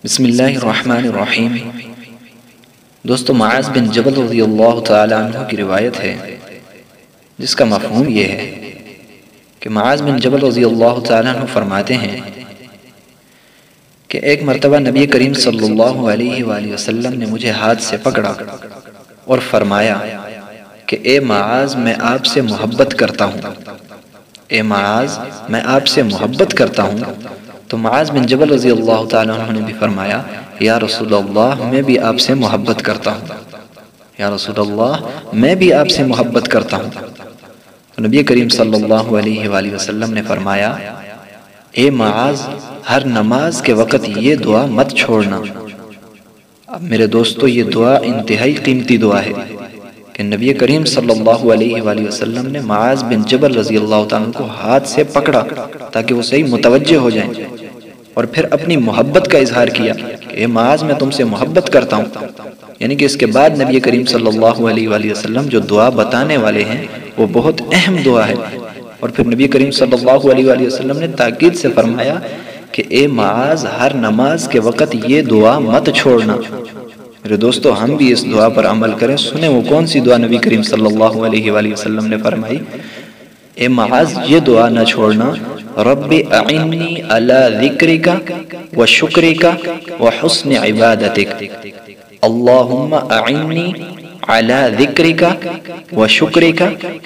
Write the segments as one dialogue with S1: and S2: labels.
S1: بسم اللہ الرحمن الرحیم۔ دوستو، معاذ بن جبل رضی اللہ تعالیٰ عنہ کی روایت ہے جس کا مفہوم یہ ہے کہ معاذ بن جبل رضی اللہ تعالیٰ عنہ فرماتے ہیں کہ ایک مرتبہ نبی کریم صلی اللہ علیہ وآلہ وسلم نے مجھے ہاتھ سے پکڑا اور فرمایا کہ اے معاذ، میں آپ سے محبت کرتا ہوں، اے معاذ میں آپ سے محبت کرتا ہوں۔ تو معاذ بن جبل رضی اللہ تعالیٰ عنہ نے بھی فرمایا، یا رسول اللہ میں بھی آپ سے محبت کرتا ہوں، یا رسول اللہ میں بھی آپ سے محبت کرتا ہوں۔ تو نبی کریم صلی اللہ علیہ وآلہ وسلم نے فرمایا، اے معاذ، ہر نماز کے وقت یہ دعا مت چھوڑنا۔ اب میرے دوستو، یہ دعا انتہائی قیمتی دعا ہے کہ نبی کریم صلی اللہ علیہ وآلہ وسلم نے معاذ بن جبل رضی اللہ تعالیٰ کو ہاتھ سے پکڑا تاکہ وہ صحیح متوجہ ہو جائیں، اور پھر اپنی محبت کا اظہار کیا کہ اے معاذ میں تم سے محبت کرتا ہوں۔ یعنی کہ اس کے بعد نبی کریم صلی اللہ علیہ وآلہ وسلم جو دعا بتانے والے ہیں وہ بہت اہم دعا ہے، اور پھر نبی کریم صلی اللہ علیہ وآلہ وسلم نے تاکید سے فرمایا کہ اے معاذ، ہر نماز کے وقت یہ دعا مت چھوڑنا۔ میرے دوستو، ہم بھی اس دعا پر عمل کریں۔ سنیں وہ کون سی دعا نبی کریم صلی اللہ علیہ وآلہ وسلم نے فرمائی، اے معاذ یہ دعا نہ چھوڑنا، رب اعنی علی ذکرک و شکرک و حسن عبادتک، اللہم اعنی علی ذکرک و شکرک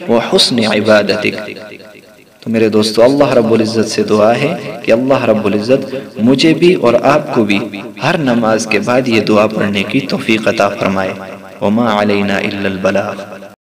S1: و حسن عبادتک۔ تو میرے دوستو، اللہ رب العزت سے دعا ہے کہ اللہ رب العزت مجھے بھی اور آپ کو بھی ہر نماز کے بعد یہ دعا پڑھنے کی توفیق عطا فرمائے۔ وما علینا الا البلاغ۔